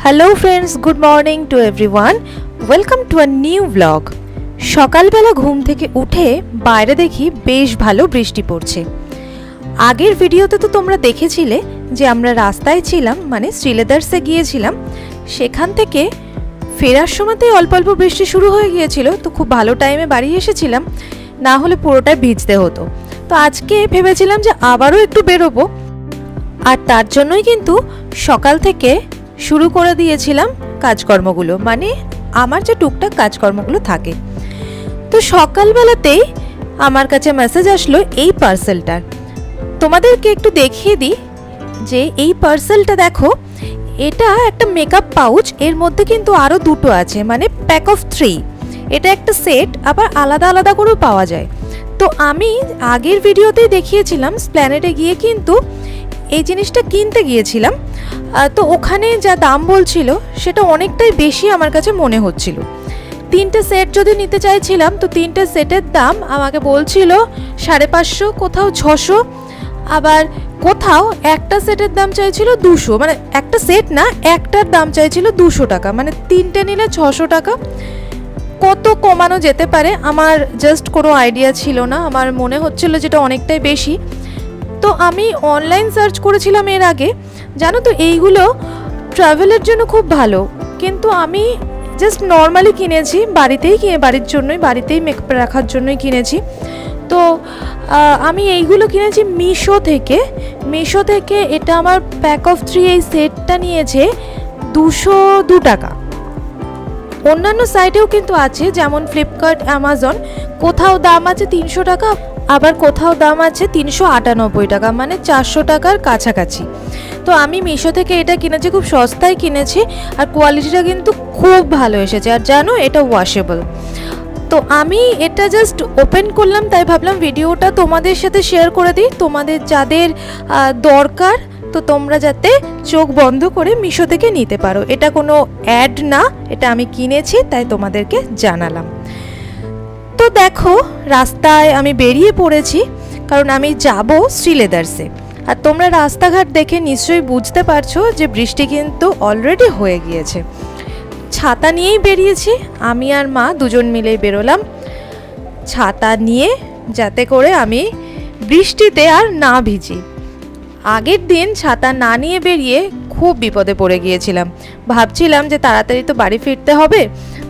Hello friends, good morning to everyone. Welcome to a new vlog. সকালবেলা ঘুম থেকে উঠে বাইরে দেখি বেশ ভালো বৃষ্টি পড়ছে। আগের ভিডিওতে তো তোমরা দেখেছিলে যে আমরা রাস্তায় ছিলাম, মানে শ্রীলেদার্সে গিয়েছিলাম। সেখান থেকে ফেরার সময়তেই অল্প অল্প বৃষ্টি শুরু হয়ে গিয়েছিল, তো খুব ভালো টাইমে বাড়ি এসেছিলাম, না হলে পুরোটাই ভিজতে হতো। তো আজকে ভেবেছিলাম যে আবারও একটু বেরোবো, আর তার জন্যই কিন্তু সকাল থেকে শুরু করে দিয়েছিলাম কাজকর্মগুলো, মানে আমার যে টুকটাক কাজকর্মগুলো থাকে। তো সকালবেলাতেই আমার কাছে মেসেজ আসলো এই পার্সেলটার। তোমাদেরকে একটু দেখিয়ে দিই যে এই পার্সেলটা দেখো, এটা একটা মেকআপ পাউচ, এর মধ্যে কিন্তু আরও দুটো আছে, মানে প্যাক অফ 3। এটা একটা সেট, আবার আলাদা আলাদা করেও পাওয়া যায়। তো আমি আগের ভিডিওতেই দেখিয়েছিলাম স্প্ল্যানেডে গিয়ে কিন্তু এই জিনিসটা কিনতে গিয়েছিলাম। তো ওখানে যা দাম বলছিল সেটা অনেকটাই বেশি আমার কাছে মনে হচ্ছিল। 3টে সেট যদি নিতে চাইছিলাম, তো 3টে সেটের দাম আমাকে বলছিল 550, কোথাও 600, আবার কোথাও একটা সেটের দাম চাইছিল 200, মানে একটা সেট না, একটার দাম চাইছিল 200 টাকা, মানে 3টে নিলে 600 টাকা। কত কমানো যেতে পারে আমার জাস্ট কোনো আইডিয়া ছিল না, আমার মনে হচ্ছিল যেটা অনেকটাই বেশি। তো আমি অনলাইন সার্চ করেছিলাম এর আগে, জানো তো এইগুলো ট্রাভেলের জন্য খুব ভালো, কিন্তু আমি জাস্ট নর্মালি কিনেছি, বাড়ির জন্যই, বাড়িতেই মেকআপ রাখার জন্যই কিনেছি। তো আমি এইগুলো কিনেছি মিশো থেকে। এটা আমার প্যাক অফ 3 এই সেটটা নিয়েছে 202 টাকা। অন্যান্য সাইটেও কিন্তু আছে, যেমন ফ্লিপকার্ট, অ্যামাজন, কোথাও দাম আছে 300 টাকা, আবার কোথাও দাম আছে 398 টাকা, মানে 400 টাকার কাছাকাছি। তো আমি মিশো থেকে এটা কিনেছি, খুব সস্তায় কিনেছি, আর কোয়ালিটিটা কিন্তু খুব ভালো এসেছে। আর জানো, এটা ওয়াশেবল। তো আমি এটা জাস্ট ওপেন করলাম, তাই ভাবলাম ভিডিওটা তোমাদের সাথে শেয়ার করে দিই, তোমাদের যাদের দরকার, তো তোমরা যাতে চোখ বন্ধ করে মিশো থেকে নিতে পারো। এটা কোনো অ্যাড না, এটা আমি কিনেছি, তাই তোমাদেরকে জানালাম। তো দেখো, রাস্তায় আমি বেরিয়ে পড়েছি, কারণ আমি যাব শ্রীলেদার্সে। আর তোমরা রাস্তাঘাট দেখে নিশ্চয়ই বুঝতে পারছো যে বৃষ্টি কিন্তু অলরেডি হয়ে গিয়েছে। ছাতা নিয়েই বেরিয়েছি, আমি আর মা দুজন মিলেই বেরোলাম ছাতা নিয়ে, যাতে করে আমি বৃষ্টিতে আর না ভিজি। আগের দিন ছাতা না নিয়ে বেরিয়ে খুব বিপদে পড়ে গিয়েছিলাম, ভাবছিলাম যে তাড়াতাড়ি তো বাড়ি ফিরতে হবে,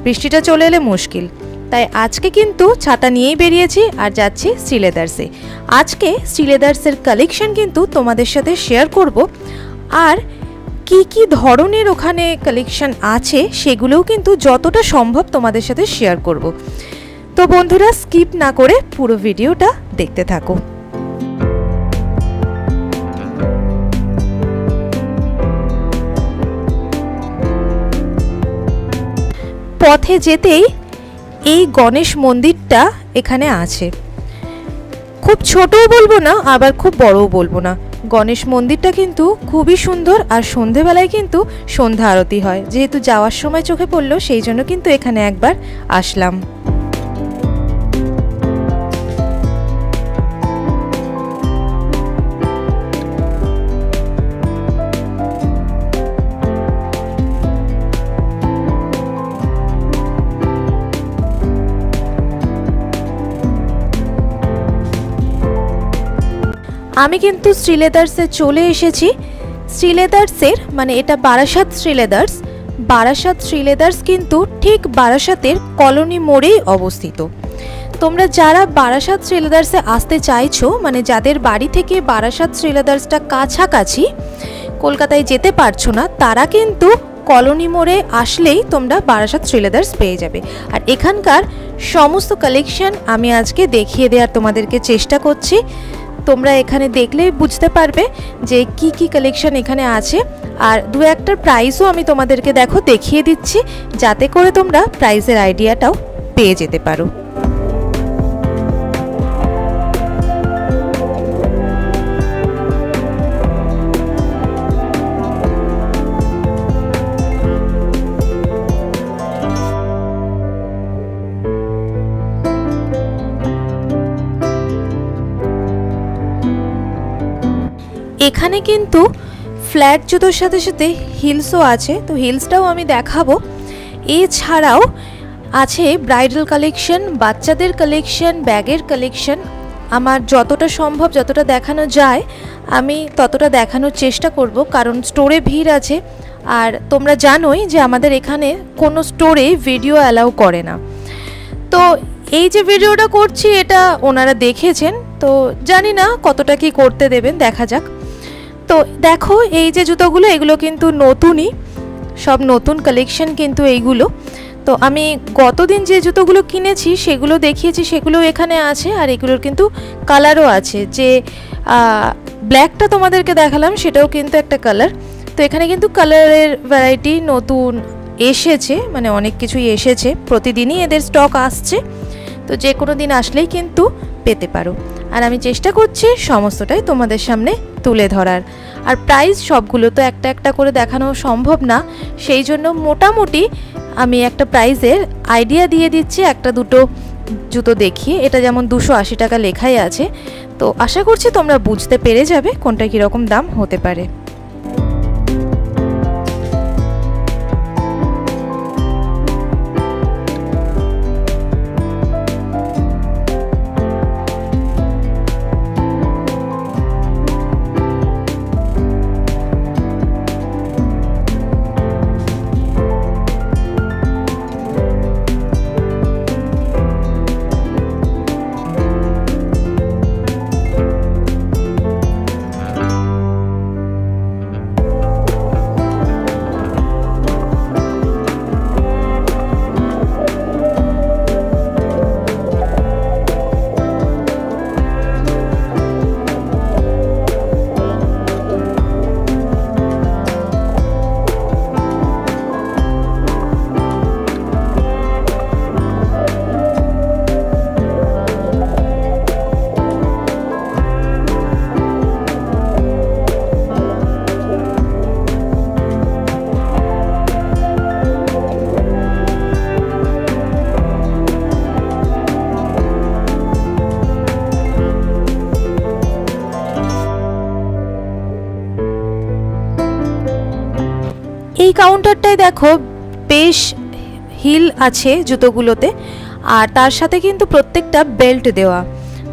বৃষ্টিটা চলে এলে মুশকিল। তাই আজকে কিন্তু ছাতা নিয়েই বেরিয়েছি আর যাচ্ছি শ্রীলেদার্সে। আজকে শ্রীলেদার্সের কালেকশন কিন্তু তোমাদের সাথে শেয়ার করব, আর কি কি ধরনের ওখানে কালেকশন আছে সেগুলোও কিন্তু যতটা সম্ভব তোমাদের সাথে শেয়ার করব। তো বন্ধুরা, স্কিপ না করে পুরো ভিডিওটা দেখতে থাকো। পথে যেতেই এই গণেশ মন্দিরটা এখানে আছে, খুব ছোটও বলবো না, আবার খুব বড়ও বলবো না। গণেশ মন্দিরটা কিন্তু খুবই সুন্দর, আর সন্ধেবেলায় কিন্তু সন্ধ্যা আরতি হয়, যেহেতু যাওয়ার সময় চোখে পড়লো, সেই জন্য কিন্তু এখানে একবার আসলাম। আমি কিন্তু শ্রীলেদার্সে চলে এসেছি। শ্রীলেদার্সের, মানে এটা বারাসাত শ্রীলেদার্স কিন্তু ঠিক বারাসাতের কলোনি মোড়েই অবস্থিত। তোমরা যারা বারাসাত শ্রীলেদার্সে আসতে চাইছো, মানে যাদের বাড়ি থেকে বারাসাত শ্রীলেদার্সটা কাছাকাছি, কলকাতায় যেতে পারছো না, তারা কিন্তু কলোনি মোড়ে আসলেই তোমরা বারাসাত শ্রীলেদার্স পেয়ে যাবে। আর এখানকার সমস্ত কালেকশন আমি আজকে দেখিয়ে দেওয়ার তোমাদেরকে চেষ্টা করছি। তোমরা এখানে দেখলেই বুঝতে পারবে যে কি কি কালেকশন এখানে আছে, আর দু একটার প্রাইসও আমি তোমাদেরকে দেখিয়ে দিচ্ছি, যাতে করে তোমরা প্রাইসের আইডিয়াটাও পেয়ে যেতে পারো। এখানে কিন্তু ফ্ল্যাট জুতোর সাথে সাথে হিলসও আছে, তো হিলসটাও আমি দেখাবো। এছাড়াও আছে ব্রাইডাল কালেকশন, বাচ্চাদের কালেকশন, ব্যাগের কালেকশন। আমার যতটা সম্ভব, যতটা দেখানো যায় আমি ততটা দেখানোর চেষ্টা করব, কারণ স্টোরে ভিড় আছে। আর তোমরা জানোই যে আমাদের এখানে কোনো স্টোরে ভিডিও অ্যালাউ করে না। তো এই যে ভিডিওটা করছি এটা ওনারা দেখেছেন, তো জানি না কতটা কি করতে দেবেন, দেখা যাক। তো দেখো এই যে জুতোগুলো, এগুলো কিন্তু নতুনই, সব নতুন কালেকশন কিন্তু এইগুলো। তো আমি গতদিন যে জুতোগুলো কিনেছি সেগুলো দেখিয়েছি, সেগুলো এখানে আছে। আর এগুলোর কিন্তু কালারও আছে, যে ব্ল্যাকটা তোমাদেরকে দেখালাম সেটাও কিন্তু একটা কালার। তো এখানে কিন্তু কালারের ভ্যারাইটি নতুন এসেছে, মানে অনেক কিছুই এসেছে, প্রতিদিনই এদের স্টক আসছে। তো যে কোনো দিন আসলেই কিন্তু পেতে পারো। আর আমি চেষ্টা করছি সমস্তটাই তোমাদের সামনে তুলে ধরার। আর প্রাইস সবগুলো তো একটা একটা করে দেখানো সম্ভব না, সেই জন্য মোটামুটি আমি একটা প্রাইসের আইডিয়া দিয়ে দিচ্ছি একটা দুটো জুতো দেখিয়ে। এটা যেমন 280 টাকা লেখাই আছে, তো আশা করছি তোমরা বুঝতে পেরে যাবে কোনটা কীরকম দাম হতে পারে। এই কাউন্টারটায় দেখো বেশ হিল আছে জুতোগুলোতে, আর তার সাথে কিন্তু প্রত্যেকটা বেল্ট দেওয়া।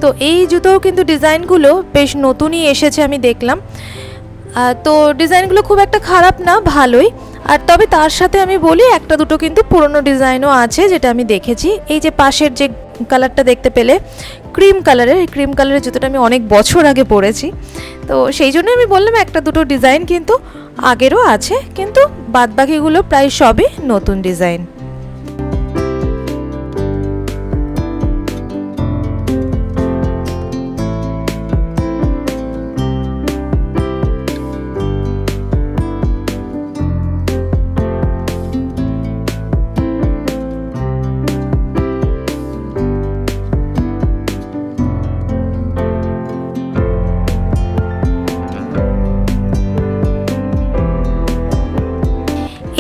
তো এই জুতোও কিন্তু ডিজাইনগুলো বেশ নতুনই এসেছে আমি দেখলাম। তো ডিজাইনগুলো খুব একটা খারাপ না, ভালোই। আর তবে তার সাথে আমি বলি একটা দুটো কিন্তু পুরনো ডিজাইনও আছে, যেটা আমি দেখেছি। এই যে পাশের যে কালারটা দেখতে পেলে ক্রিম কালারের, এই ক্রিম কালারের জুতোটা আমি অনেক বছর আগে পরেছি, তো সেই জন্য আমি বললাম একটা দুটো ডিজাইন কিন্তু আগেরও আছে, কিন্তু বাদবাকিগুলো প্রায় সবই নতুন ডিজাইন।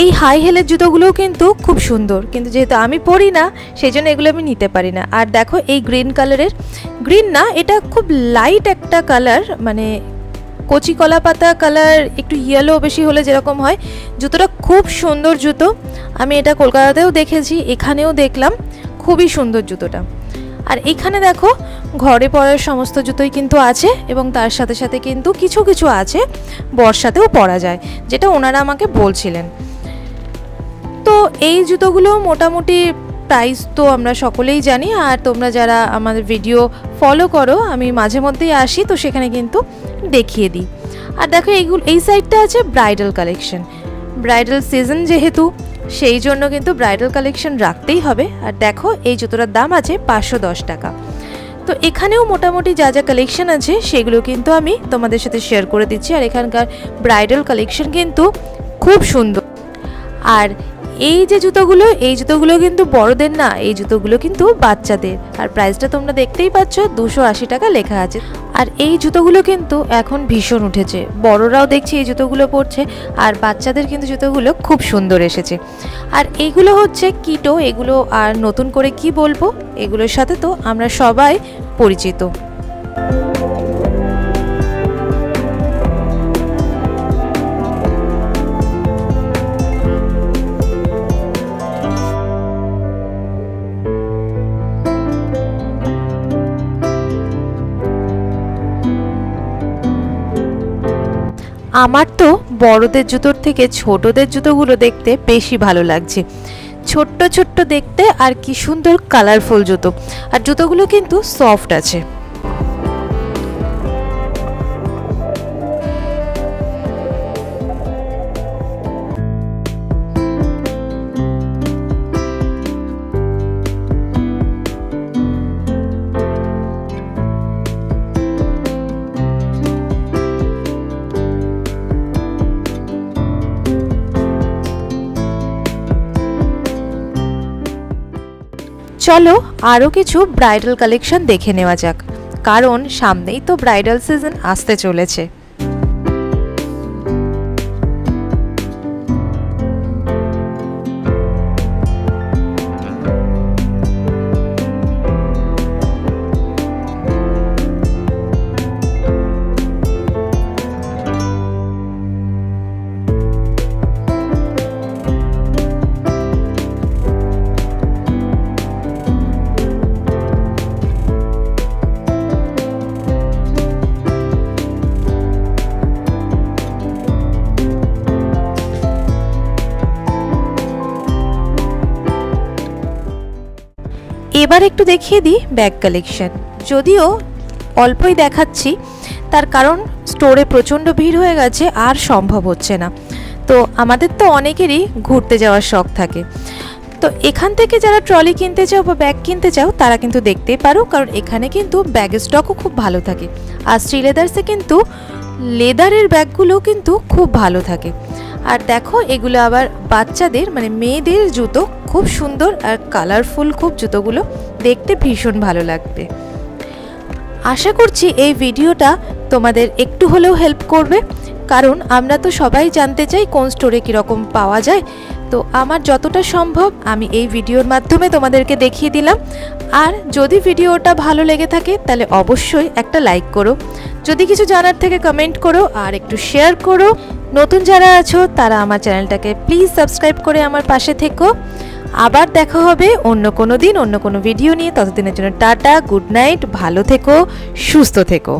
এই হাই হিলের জুতোগুলোও কিন্তু খুব সুন্দর, কিন্তু যেহেতু আমি পরি না সেই জন্য এগুলো আমি নিতে পারি না। আর দেখো এই গ্রিন কালারের, গ্রিন না এটা খুব লাইট একটা কালার, মানে কচি কলা পাতা কালার, একটু ইয়েলো বেশি হলে যেরকম হয়। জুতোটা খুব সুন্দর জুতো, আমি এটা কলকাতাতেও দেখেছি, এখানেও দেখলাম, খুবই সুন্দর জুতোটা। আর এখানে দেখো ঘরে পরার সমস্ত জুতোই কিন্তু আছে, এবং তার সাথে সাথে কিন্তু কিছু কিছু আছে বর্ষাতেও পরা যায়, যেটা ওনারা আমাকে বলছিলেন। তো এই জুতোগুলো মোটামুটি প্রাইস তো আমরা সকলেই জানি, আর তোমরা যারা আমাদের ভিডিও ফলো করো, আমি মাঝে মধ্যেই আসি, তো সেখানে কিন্তু দেখিয়ে দিই। আর দেখো এই সাইডটা আছে ব্রাইডাল কালেকশন, ব্রাইডাল সিজন যেহেতু, সেই জন্য কিন্তু ব্রাইডাল কালেকশন রাখতেই হবে। আর দেখো এই জুতোটার দাম আছে 510 টাকা। তো এখানেও মোটামুটি যা যা কালেকশন আছে সেগুলো কিন্তু আমি তোমাদের সাথে শেয়ার করে দিচ্ছি। আর এখানকার ব্রাইডাল কালেকশন কিন্তু খুব সুন্দর। আর এই যে জুতোগুলো, এই জুতোগুলো কিন্তু বড়দের না, এই জুতোগুলো কিন্তু বাচ্চাদের। আর প্রাইসটা তোমরা দেখতেই পাচ্ছ, 280 টাকা লেখা আছে। আর এই জুতোগুলো কিন্তু এখন ভীষণ উঠেছে, বড়রাও দেখছি এই জুতোগুলো পরছে, আর বাচ্চাদের কিন্তু জুতোগুলো খুব সুন্দর এসেছে। আর এইগুলো হচ্ছে কিটো, এগুলো আর নতুন করে কি বলবো, এগুলোর সাথে তো আমরা সবাই পরিচিত। আমার তো বড়দের জুতোর থেকে ছোটদের জুতোগুলো দেখতে বেশি ভালো লাগছে। ছোট্ট ছোট্ট দেখতে আর কি সুন্দর কালারফুল জুতো, আর জুতোগুলো কিন্তু সফট আছে। চলো আরও কিছু ব্রাইডাল কালেকশন দেখে নেওয়া যাক, কারণ সামনেই তো ব্রাইডাল সিজন আসতে চলেছে। এবার একটু দেখিয়ে দিই ব্যাগ কালেকশন। যদিও অল্পই দেখাচ্ছি, তার কারণ স্টোরে প্রচণ্ড ভিড় হয়ে গেছে, আর সম্ভব হচ্ছে না। তো আমাদের তো অনেকেরই ঘুরতে যাওয়ার শখ থাকে, তো এখান থেকে যারা ট্রলি কিনতে চাও বা ব্যাগ কিনতে চাও তারা কিন্তু দেখতেই পারো, কারণ এখানে কিন্তু ব্যাগের স্টকও খুব ভালো থাকে। আর শ্রী লেদার্সে কিন্তু লেদারের ব্যাগগুলো কিন্তু খুব ভালো থাকে। আর দেখো এগুলো আবার বাচ্চাদের মানে মেয়েদের জুতো, খুব সুন্দর আর কালারফুল খুব জুতোগুলো, দেখতে ভীষণ ভালো লাগবে। আশা করছি এই ভিডিওটা তোমাদের একটু হলেও হেল্প করবে, কারণ আমরা তো সবাই জানতে চাই কোন স্টোরে কীরকম পাওয়া যায়। তো আমার যতটা সম্ভব আমি এই ভিডিওর মাধ্যমে তোমাদেরকে দেখিয়ে দিলাম। আর যদি ভিডিওটা ভালো লেগে থাকে তাহলে অবশ্যই একটা লাইক করো, যদি কিছু জানার থেকে কমেন্ট করো, আর একটু শেয়ার করো। নতুন যারা আছো তারা আমার চ্যানেলটাকে প্লিজ সাবস্ক্রাইব করে আমার পাশে থেকো। আবার দেখা হবে অন্য কোনো দিন অন্য কোনো ভিডিও নিয়ে। ততদিনের জন্য টাটা, গুড নাইট, ভালো থেকো, সুস্থ থেকো।